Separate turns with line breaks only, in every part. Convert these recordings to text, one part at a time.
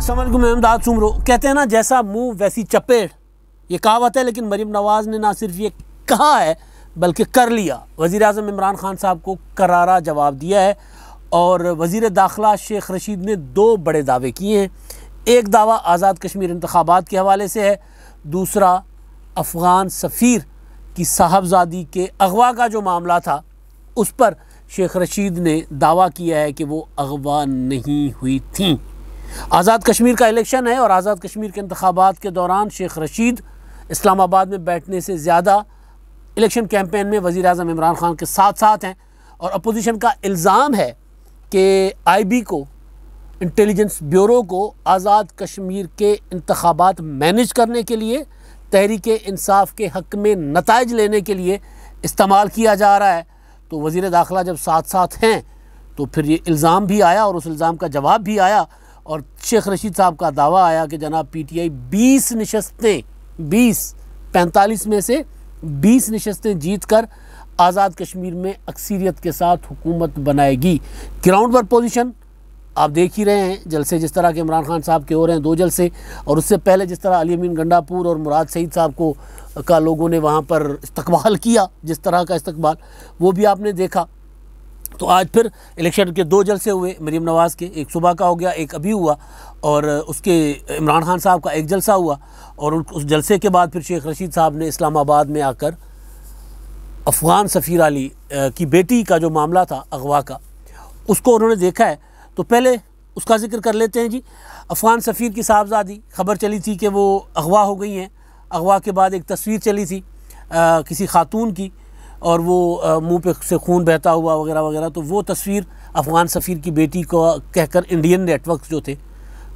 अस्सलाम वालेकुम, मैं इमदाद सुमरो। कहते हैं ना, जैसा मुंह वैसी चपेट, ये कहावत है। लेकिन मरीम नवाज़ ने ना सिर्फ ये कहा है बल्कि कर लिया। वज़ीर आज़म इमरान खान साहब को करारा जवाब दिया है और वज़ीर दाखिला शेख रशीद ने दो बड़े दावे किए हैं। एक दावा आज़ाद कश्मीर इंतखाबात के हवाले से है, दूसरा अफ़गान सफ़ीर की साहबजादी के अगवा का जो मामला था उस पर शेख रशीद ने दावा किया है कि वो अगवा नहीं हुई थी। आज़ाद कश्मीर का इलेक्शन है और आज़ाद कश्मीर के इंतखाबात के दौरान शेख रशीद इस्लामाबाद में बैठने से ज़्यादा इलेक्शन कैंपेन में वज़ीर आज़म इमरान खान के साथ साथ हैं। और अपोजिशन का इल्ज़ाम है कि IB को, इंटेलिजेंस ब्यूरो को आज़ाद कश्मीर के इंतखाबात मैनेज करने के लिए, तहरीक इंसाफ के हक़ में नताइज लेने के लिए इस्तेमाल किया जा रहा है। तो वज़ीर दाखिला जब साथ साथ हैं तो फिर ये इल्ज़ाम भी आया और उस इल्ज़ाम का जवाब भी आया और शेख रशीद साहब का दावा आया कि जनाब PTI 20 नशस्तें, 45 में से 20 नशस्तें जीत कर आज़ाद कश्मीर में अक्सरियत के साथ हुकूमत बनाएगी। ग्राउंड पर पोजीशन आप देख ही रहे हैं, जलसे जिस तरह के इमरान खान साहब के हो रहे हैं, 2 जलसे, और उससे पहले जिस तरह अली अमीन गंडापुर और मुराद सईद साहब को का लोगों ने वहाँ पर इस्तकबाल किया, जिस तरह का इस्तकबाल वो भी आपने देखा। तो आज फिर इलेक्शन के 2 जलसे हुए मरीम नवाज़ के, एक सुबह का हो गया, एक अभी हुआ, और उसके इमरान खान साहब का एक जलसा हुआ। और उस जलसे के बाद फिर शेख रशीद साहब ने इस्लामाबाद में आकर अफ़गान सफ़ीर अली की बेटी का जो मामला था अगवा का, उसको उन्होंने देखा है। तो पहले उसका जिक्र कर लेते हैं जी। अफ़गान सफ़ीर की साहबजादी, खबर चली थी कि वो अगवा हो गई हैं। अगवा के बाद एक तस्वीर चली थी किसी खातून की और वो मुंह पे से खून बहता हुआ वगैरह वगैरह। तो वो तस्वीर अफ़गान सफ़ीर की बेटी को कहकर इंडियन नेटवर्क जो थे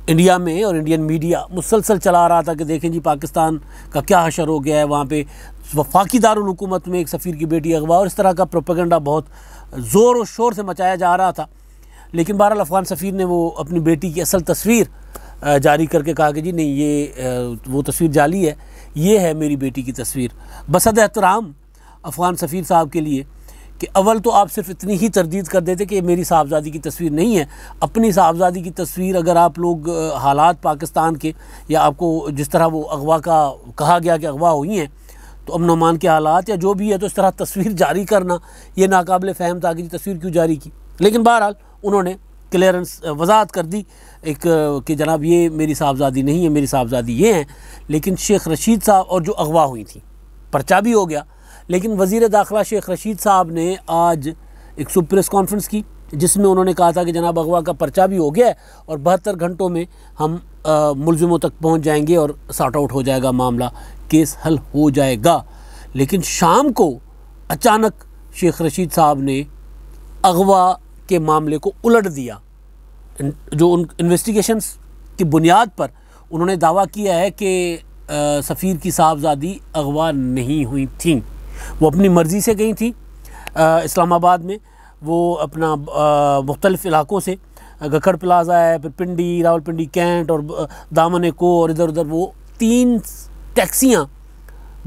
इंडिया में और इंडियन मीडिया मुसलसल चला रहा था कि देखें जी पाकिस्तान का क्या हशर हो गया है, वहाँ पे वफाकी दारुल हुकूमत में एक सफ़ीर की बेटी अगवा, और इस तरह का प्रोपेगेंडा बहुत ज़ोर और शोर से मचाया जा रहा था। लेकिन बहरहाल अफ़गान सफ़ीर ने वो अपनी बेटी की असल तस्वीर जारी करके कहा कि जी नहीं, ये वो तस्वीर जाली है, ये है मेरी बेटी की तस्वीर। बसद एहतराम अफ़गान सफ़ीर साहब के लिए कि अव्वल तो आप सिर्फ इतनी ही तरदीद कर देते कि ये मेरी साहबजादी की तस्वीर नहीं है। अपनी साहबजादी की तस्वीर अगर आप लोग हालात पाकिस्तान के, या आपको जिस तरह वो अगवा का कहा गया कि अगवा हुई हैं, तो अमन अमान के हालात या जो भी है, तो इस तरह तस्वीर जारी करना ये नाकाबिल फ़हम था कि तस्वीर क्यों जारी की। लेकिन बहरहाल उन्होंने क्लियरेंस वजाहत कर दी एक कि जनाब ये मेरी साहबजादी नहीं है, मेरी साहबजादी ये हैं। लेकिन शेख रशीद साहब और जो अगवा हुई थी, पर्चा भी हो गया। लेकिन वज़ीर दाखिला शेख रशीद साहब ने आज एक सुबह प्रेस कॉन्फ्रेंस की जिसमें उन्होंने कहा था कि जनाब अगवा का पर्चा भी हो गया है और 72 घंटों में हम मुलज़िमों तक पहुंच जाएंगे और सॉर्ट आउट हो जाएगा मामला, केस हल हो जाएगा। लेकिन शाम को अचानक शेख रशीद साहब ने अगवा के मामले को उलट दिया। जो उन इन्वेस्टिगेशंस की बुनियाद पर उन्होंने दावा किया है कि सफ़ीर की साहबजादी अगवा नहीं हुई थी, वो अपनी मर्ज़ी से गई थी इस्लामाबाद में। वो अपना मुख्तलिफ़ इलाक़ों से, गखड़ प्लाज़ा है, फिर पिंडी, रावलपिंडी, कैंट और दामन को, और इधर उधर वो 3 टैक्सियाँ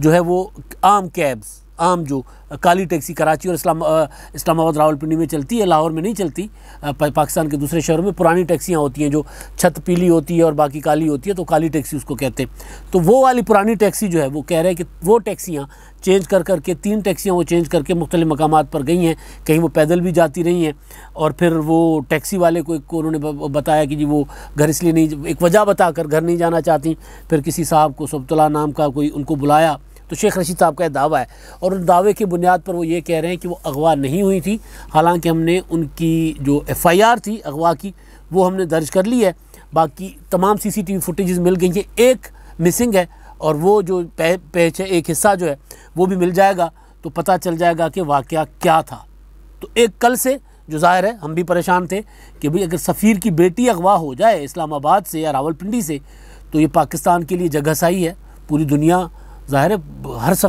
जो है वो आम कैब्स, आम जो काली टैक्सी कराची और इस्लामाबाद रावलपिंडी में चलती है, लाहौर में नहीं चलती। पाकिस्तान के दूसरे शहरों में पुरानी टैक्सियाँ होती हैं जो छत पीली होती है और बाकी काली होती है, तो काली टैक्सी उसको कहते हैं। तो वो वाली पुरानी टैक्सी जो है वो कह रहे हैं कि वो टैक्सियाँ चेंज कर करके 3 टैक्सियाँ वो चेंज करके मुख्तलिफ़ मकामात पर गई हैं। कहीं वो पैदल भी जाती रही हैं और फिर वो टैक्सी वाले को उन्होंने बताया कि जी वो घर इसलिए नहीं, एक वजह बताकर घर नहीं जाना चाहती। फिर किसी साहब को, सुब्तुल्लाह नाम का कोई, उनको बुलाया। तो शेख रशीद साहब का दावा है और उस दावे की बुनियाद पर वो ये कह रहे हैं कि वो अगवा नहीं हुई थी। हालांकि हमने उनकी जो FIR थी अगवा की वो हमने दर्ज कर ली है, बाकी तमाम CCTV फुटेजेस मिल गई हैं। एक मिसिंग है और वो जो पेच है, एक हिस्सा जो है वो भी मिल जाएगा तो पता चल जाएगा कि वाक़या क्या था। तो एक कल से जो ज़ाहिर है हम भी परेशान थे कि भाई अगर सफ़ीर की बेटी अगवा हो जाए इस्लामाबाद से या रावलपिंडी से तो ये पाकिस्तान के लिए जगहसाई है। पूरी दुनिया, ज़ाहिर है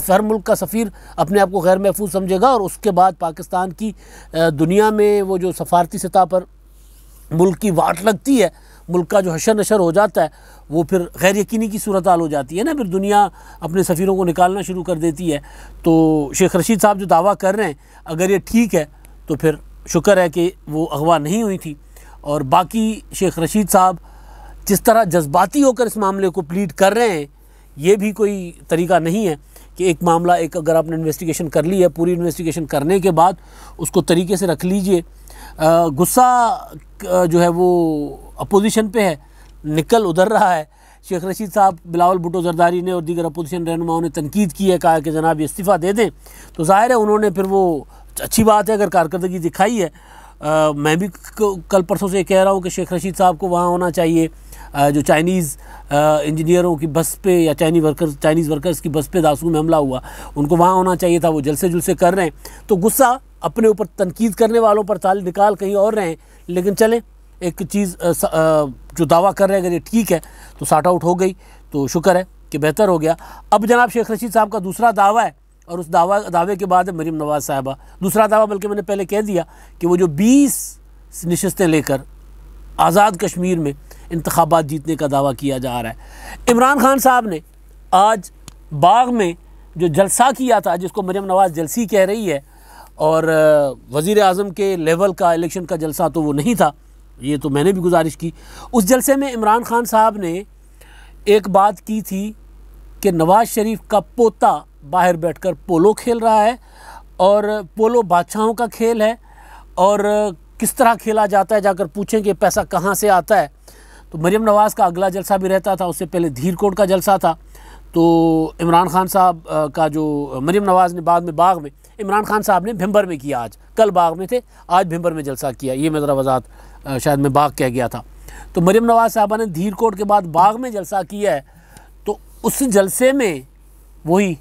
हर मुल्क का सफ़ीर अपने आप को गैर महफूज समझेगा और उसके बाद पाकिस्तान की दुनिया में वो जो सफारती सतह पर मुल्क की वाट लगती है, मुल्क का जो हशर नशर हो जाता है, वो फिर गैर यकीनी की सूरत हाल हो जाती है ना। फिर दुनिया अपने सफ़ीरों को निकालना शुरू कर देती है। तो शेख रशीद साहब जो दावा कर रहे हैं अगर ये ठीक है तो फिर शुक्र है कि वो अगवा नहीं हुई थी। और बाकी शेख रशीद साहब जिस तरह जज्बाती होकर इस मामले को प्लीड कर रहे हैं, ये भी कोई तरीका नहीं है कि एक मामला, एक अगर आपने इन्वेस्टिगेशन कर ली है, पूरी इन्वेस्टिगेशन करने के बाद उसको तरीके से रख लीजिए। गुस्सा जो है वो अपोजिशन पे है, निकल उधर रहा है। शेख रशीद साहब, बिलावल भुट्टो जरदारी ने और दीगर अपोजिशन रहनुमाओं ने तनकीद की है, कहा कि जनाब ये इस्तीफ़ा दे दें। तो ज़ाहिर है उन्होंने फिर वो अच्छी बात है अगर कारकर्दगी दिखाई है। मैं भी कल परसों से कह रहा हूँ कि शेख रशीद साहब को वहाँ होना चाहिए। जो चाइनीज़ इंजीनियरों की बस पे या चाइनीज़ वर्कर्स की बस पे दासू में हमला हुआ, उनको वहाँ होना चाहिए था। वो जलसे जुलसे कर रहे हैं, तो गुस्सा अपने ऊपर तनकीद करने वालों पर ताल निकाल कहीं और रहे हैं। लेकिन चलें, एक चीज़ जो दावा कर रहे हैं अगर ये ठीक है तो सार्ट आउट हो गई, तो शुक्र है कि बेहतर हो गया। अब जनाब शेख रशीद साहब का दूसरा दावा है, और उस दावे के बाद है मरीम नवाज़ साहिबा। दूसरा दावा बल्कि मैंने पहले कह दिया कि वो जो 20 नशस्तें लेकर आज़ाद कश्मीर में इंतखाबात जीतने का दावा किया जा रहा है। इमरान खान साहब ने आज बाग में जो जलसा किया था, जिसको मरीम नवाज़ जलसी कह रही है, और वज़ीर आज़म के लेवल का इलेक्शन का जलसा तो वो नहीं था, ये तो मैंने भी गुजारिश की। उस जलसे में इमरान खान साहब ने एक बात की थी कि नवाज़ शरीफ का पोता बाहर बैठकर पोलो खेल रहा है, और पोलो बादशाहों का खेल है, और किस तरह खेला जाता है जाकर पूछें कि पैसा कहाँ से आता है। तो मरीम नवाज़ का अगला जलसा भी रहता था, उससे पहले धीरकोट का जलसा था। तो इमरान खान साहब का जो मरीम नवाज़ ने बाद में बाग में, इमरान खान साहब ने भिंबर में किया, आज कल बाग में थे, आज भिंबर में जलसा किया। ये मैं ज़रा वजाहत शायद मैं बाग कह गया था। तो मरीम नवाज़ साहबा ने धीरकोट के बाद बाग में जलसा किया है। तो उस जलसे में वही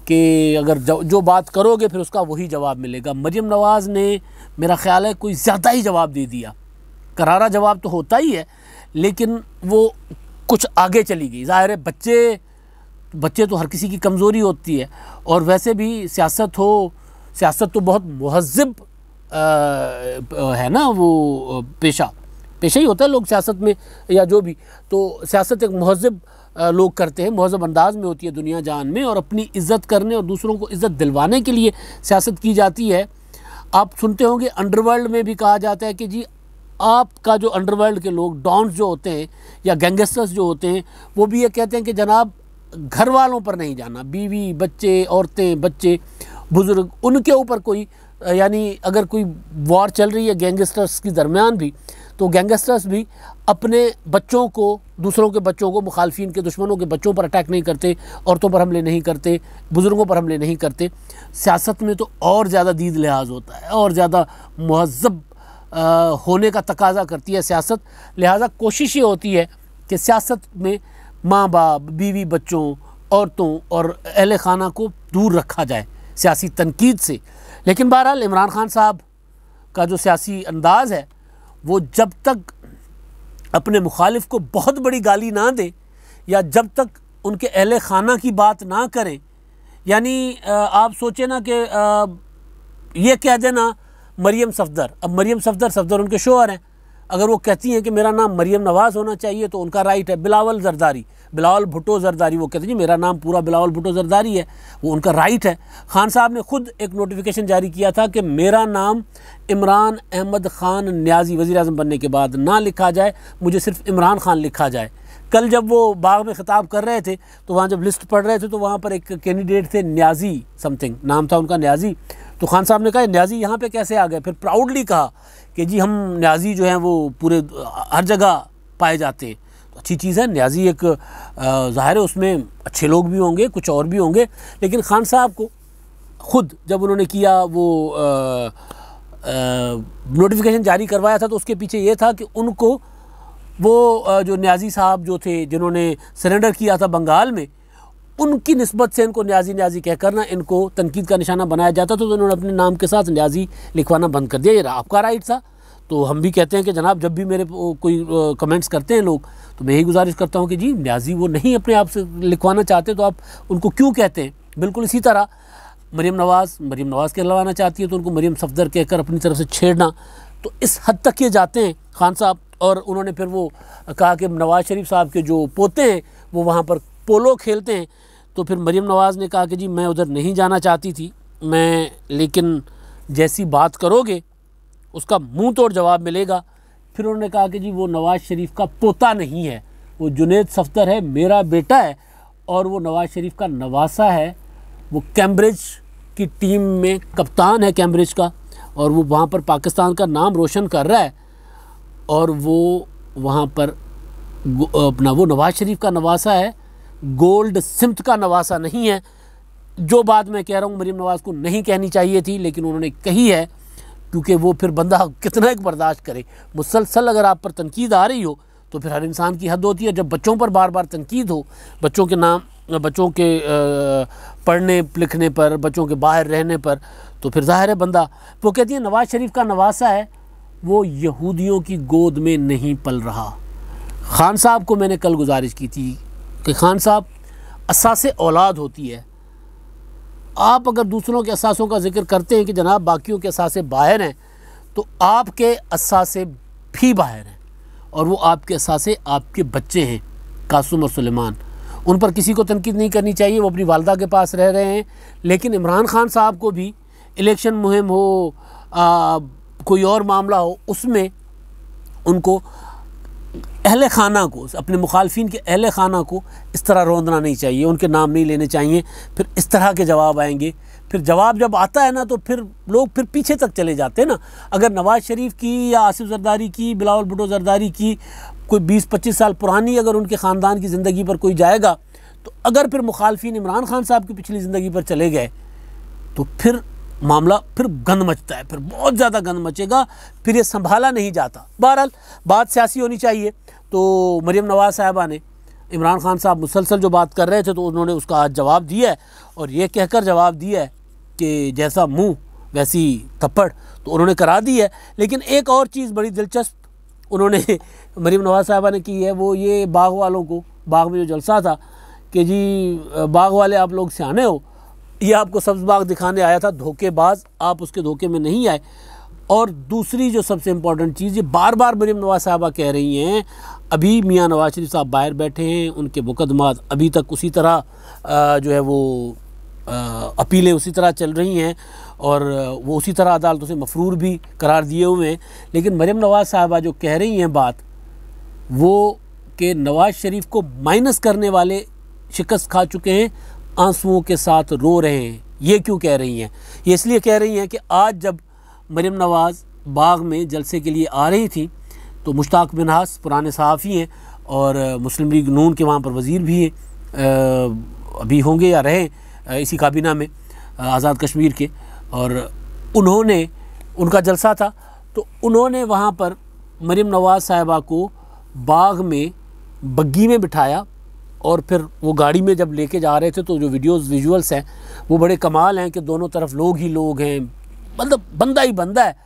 कि अगर जो बात करोगे फिर उसका वही जवाब मिलेगा। मरीम नवाज़ ने मेरा ख़्याल है कोई ज़्यादा ही जवाब दे दिया। करारा जवाब तो होता ही है, लेकिन वो कुछ आगे चली गई। ज़ाहिर है बच्चे तो हर किसी की कमज़ोरी होती है, और वैसे भी सियासत तो बहुत महज़्ज़ब है ना, वो पेशा ही होता है लोग सियासत में या जो भी। तो सियासत एक महज़्ज़ब लोग करते हैं, महज़्ज़ब अंदाज़ में होती है दुनिया जान में, और अपनी इज़्ज़त करने और दूसरों को इज़्ज़त दिलवाने के लिए सियासत की जाती है। आप सुनते होंगे अंडरवर्ल्ड में भी कहा जाता है कि जी आपका जो अंडरवर्ल्ड के लोग डॉन्स जो होते हैं या गैंगस्टर्स जो होते हैं, वो भी ये कहते हैं कि जनाब घर वालों पर नहीं जाना, बीवी बच्चे, औरतें बच्चे बुज़ुर्ग, उनके ऊपर कोई, यानी अगर कोई वॉर चल रही है गैंगस्टर्स के दरमियान भी, तो गैंगस्टर्स भी अपने बच्चों को, दूसरों के बच्चों को, मुखालफिन के दुश्मनों के बच्चों पर अटैक नहीं करते, औरतों पर हमले नहीं करते, बुज़ुर्गों पर हमले नहीं करते। सियासत में तो और ज़्यादा दीद लिहाज होता है, और ज़्यादा महज़्ज़ब होने का तकाजा करती है सियासत। लिहाजा कोशिश ये होती है कि सियासत में माँ बाप, बीवी बच्चों, औरतों और अहले खाना को दूर रखा जाए सियासी तनकीद से। लेकिन बहरहाल इमरान खान साहब का जो सियासी अंदाज़ है, वो जब तक अपने मुखालिफ को बहुत बड़ी गाली ना दे, या जब तक उनके अहले खाना की बात ना करें, यानी आप सोचें ना कि ये कह देना मरियम सफदर, अब मरियम सफदर उनके शोहर हैं, अगर वो कहती हैं कि मेरा नाम मरियम नवाज़ होना चाहिए तो उनका राइट है। बिलावल भुट्टो जरदारी, वो कहते हैं जी मेरा नाम पूरा बिलावल भुट्टो जरदारी है, वो उनका राइट है। खान साहब ने खुद एक नोटिफिकेशन जारी किया था कि मेरा नाम इमरान अहमद ख़ान न्याजी वज़ीर आज़म बनने के बाद ना लिखा जाए, मुझे सिर्फ इमरान खान लिखा जाए। कल जब वो बाग में ख़िताब कर रहे थे, तो वहाँ जब लिस्ट पढ़ रहे थे, तो वहाँ पर एक कैंडिडेट थे न्याजी समथिंग नाम था उनका, न्याजी। तो खान साहब ने कहा न्याजी यहाँ पे कैसे आ गए? फिर प्राउडली कहा कि जी हम न्याजी जो हैं वो पूरे हर जगह पाए जाते हैं। तो अच्छी चीज़ है, न्याजी एक ज़ाहिर है उसमें अच्छे लोग भी होंगे, कुछ और भी होंगे, लेकिन खान साहब को ख़ुद जब उन्होंने किया वो नोटिफिकेशन जारी करवाया था, तो उसके पीछे ये था कि उनको वो जो न्याजी साहब जो थे जिन्होंने सरेंडर किया था बंगाल में, उनकी निस्बत से इनको न्याजी कहकर ना इनको तनकीद का निशाना बनाया जाता था। तो उन्होंने अपने नाम के साथ न्याजी लिखवाना बंद कर दिया। ये आपका राइट था। तो हम भी कहते हैं कि जनाब जब भी मेरे कोई कमेंट्स करते हैं लोग, तो मैं यही गुजारिश करता हूँ कि जी न्याजी वो नहीं अपने आप से लिखवाना चाहते तो आप उनको क्यों कहते हैं। बिल्कुल इसी तरह मरीम नवाज़ कहलवाना चाहती है तो उनको मरीम सफदर कहकर अपनी तरफ से छेड़ना, तो इस हद तक ये जाते हैं खान साहब। और उन्होंने फिर वो कहा कि नवाज़ शरीफ साहब के जो पोते हैं वो वहाँ पर पोलो खेलते हैं। तो फिर मरीम नवाज़ ने कहा कि जी मैं उधर नहीं जाना चाहती थी लेकिन जैसी बात करोगे उसका मुंह तोड़ जवाब मिलेगा फिर उन्होंने कहा कि जी वो नवाज़ शरीफ का पोता नहीं है, वो जुनेद सफ्दर है, मेरा बेटा है और वो नवाज़ शरीफ का नवासा है, वो कैम्ब्रिज की टीम में कप्तान है कैम्ब्रिज का, और वो वहाँ पर पाकिस्तान का नाम रोशन कर रहा है, और वो वहाँ पर अपना वो नवाज़ शरीफ का नवासा है, गोल्ड सिमत का नवासा नहीं है। जो बात मैं कह रहा हूँ मरीम नवाज़ को नहीं कहनी चाहिए थी, लेकिन उन्होंने कही है, क्योंकि वो फिर बंदा कितना एक बर्दाश्त करे। मुसलसल अगर आप पर तनकीद आ रही हो तो फिर हर इंसान की हद होती है। जब बच्चों पर बार बार तनकीद हो, बच्चों के नाम, बच्चों के पढ़ने लिखने पर, बच्चों के बाहर रहने पर, तो फिर ज़ाहिर है बंदा, वो कहती है नवाज़ शरीफ का नवासा है, वो यहूदियों की गोद में नहीं पल रहा। खान साहब को मैंने कल गुजारिश की थी कि खान साहब, असासे औलाद होती है। आप अगर दूसरों के असासों का जिक्र करते हैं कि जनाब बाकियों के असासे बाहर हैं, तो आपके असासे भी बाहर हैं, और वो आपके असासे आपके बच्चे हैं, कासुम और सुलेमान। उन पर किसी को तनकीद नहीं करनी चाहिए, वो अपनी वालदा के पास रह रहे हैं। लेकिन इमरान खान साहब को भी इलेक्शन मुहिम हो, कोई और मामला हो, उसमें उनको अहले खाना को, अपने मुखालफिन के अहले खाना को इस तरह रोंदना नहीं चाहिए, उनके नाम नहीं लेने चाहिए। फिर इस तरह के जवाब आएंगे। फिर जवाब जब आता है ना, तो फिर लोग फिर पीछे तक चले जाते हैं ना। अगर नवाज़ शरीफ की या आसिफ जरदारी की, बिलावल भुट्टो जरदारी की कोई 20-25 साल पुरानी अगर उनके ख़ानदान की ज़िंदगी पर कोई जाएगा, तो अगर फिर मुखालफिन इमरान खान साहब की पिछली ज़िंदगी पर चले गए, तो फिर मामला फिर गंद मचता है, फिर बहुत ज़्यादा गंद मचेगा, फिर ये संभाला नहीं जाता। बहरहाल बात सियासी होनी चाहिए। तो मरीम नवाज़ साहबा ने, इमरान खान साहब मुसलसल जो बात कर रहे थे, तो उन्होंने उसका आज जवाब दिया है, और ये कहकर जवाब दिया है कि जैसा मुंह वैसी थप्पड़, तो उन्होंने करा दी है। लेकिन एक और चीज़ बड़ी दिलचस्प उन्होंने मरीम नवाज़ साहबा ने की है, वो ये बाग वालों को, बाग में जो जलसा था कि जी बाग वाले आप लोग सियाने हो, ये आपको सब्ज़ बाग दिखाने आया था, धोखेबाज, आप उसके धोखे में नहीं आए। और दूसरी जो सबसे इम्पॉर्टेंट चीज़, ये बार बार मरीम नवाज़ साहबा कह रही हैं, अभी मियाँ नवाज़ शरीफ साहब बाहर बैठे हैं, उनके मुकदमात अभी तक उसी तरह जो है वो अपीलें उसी तरह चल रही हैं, और वो उसी तरह अदालतों से मफरूर भी करार दिए हुए हैं। लेकिन मरीम नवाज़ साहबा जो कह रही हैं बात, वो कि नवाज़ शरीफ को माइनस करने वाले शिकस्त खा चुके हैं, आंसुओं के साथ रो रहे हैं। ये क्यों कह रही हैं? ये इसलिए कह रही हैं कि आज जब मरीम नवाज़ बाग में जलसे के लिए आ रही थी, तो मुश्ताक मिन्हास पुराने सहाफ़ी हैं और मुस्लिम लीग नून के वहाँ पर वज़ीर भी हैं, अभी होंगे या रहे इसी काबीना में आज़ाद कश्मीर के, और उन्होंने, उनका जलसा था, तो उन्होंने वहाँ पर मरीम नवाज़ साहिबा को बाग में बग्गी में बिठाया, और फिर वो गाड़ी में जब लेके जा रहे थे, तो जो विजुअल्स हैं वो बड़े कमाल हैं कि दोनों तरफ लोग ही लोग हैं, मतलब बंदा ही बंदा है,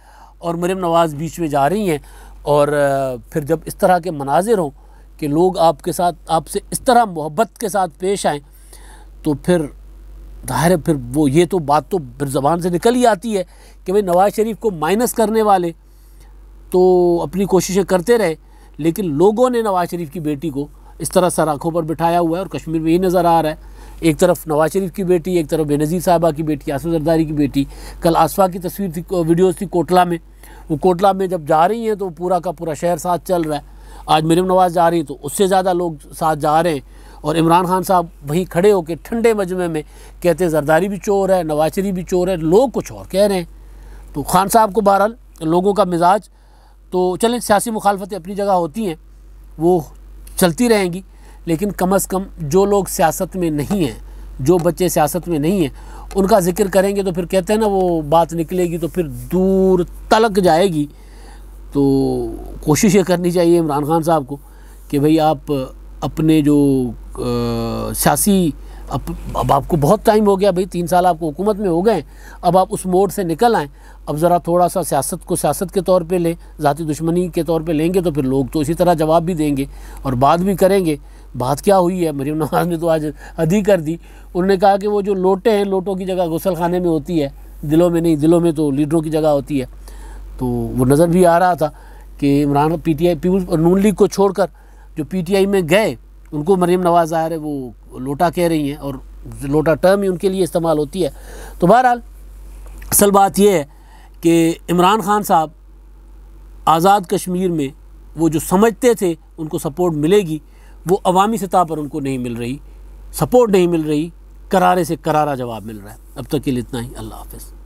और मरीम नवाज़ बीच में जा रही हैं। और फिर जब इस तरह के मनाजिर हों कि लोग आपके साथ, आपसे इस तरह मोहब्बत के साथ पेश आएँ, तो फिर ज़ाहिर है फिर वो, ये तो बात तो फिर ज़बान से निकल ही आती है कि भाई नवाज़ शरीफ को माइनस करने वाले तो अपनी कोशिशें करते रहे, लेकिन लोगों ने नवाज़ शरीफ की बेटी को इस तरह सर आँखों पर बिठाया हुआ है। और कश्मीर में यही नज़र आ रहा है, एक तरफ नवाज़ शरीफ की बेटी, एक तरफ बेनज़ीर साहिबा की बेटी, आसिफ जरदारी की बेटी। कल आसफा की तस्वीर थी, वीडियोज़ थी कोटला में, वो कोटला में जब जा रही हैं तो पूरा का पूरा शहर साथ चल रहा है। आज मरीम नवाज़ जा रही तो उससे ज़्यादा लोग साथ जा रहे हैं, और इमरान खान साहब वहीं खड़े होकर ठंडे मजमे में कहते हैं जरदारी भी चोर है, नवाज़ शरीफ भी चोर है, लोग कुछ और कह रहे हैं। तो खान साहब को बहरहाल लोगों का मिजाज, तो चलें सियासी मुखालफतें अपनी जगह होती हैं, वो चलती रहेंगी, लेकिन कम अज़ कम जो लोग सियासत में नहीं हैं, जो बच्चे सियासत में नहीं हैं, उनका जिक्र करेंगे तो फिर कहते हैं ना वो बात निकलेगी तो फिर दूर तलक जाएगी। तो कोशिश ये करनी चाहिए इमरान खान साहब को कि भाई आप अपने जो सियासी, अब आपको बहुत टाइम हो गया भाई, 3 साल आपको हुकूमत में हो गए, अब आप उस मोड से निकल आएँ। अब ज़रा थोड़ा सा सियासत को सियासत के तौर पे लें, ज़ाती दुश्मनी के तौर पे लेंगे तो फिर लोग तो इसी तरह जवाब भी देंगे और बात भी करेंगे। बात क्या हुई है, मरीम नवाज़ ने तो आज हद ही कर दी। उन्होंने कहा कि वो जो लोटे हैं, लोटों की जगह गुसल खाने में होती है, दिलों में नहीं, दिलों में तो लीडरों की जगह होती है। तो वो नज़र भी आ रहा था कि इमरान PTI पीपल्स और नून लीग को छोड़कर जो PTI में गए, उनको मरीम नवाज़ ज़ाहिर है वो लोटा कह रही हैं, और लोटा टर्म ही उनके लिए इस्तेमाल होती है। तो बहरहाल असल बात यह है कि इमरान खान साहब आज़ाद कश्मीर में वो जो समझते थे उनको सपोर्ट मिलेगी, वो अवामी सतह पर उनको नहीं मिल रही, सपोर्ट नहीं मिल रही, करारे से करारा जवाब मिल रहा है। अब तक के लिए इतना ही। अल्लाह हाफ़िज़।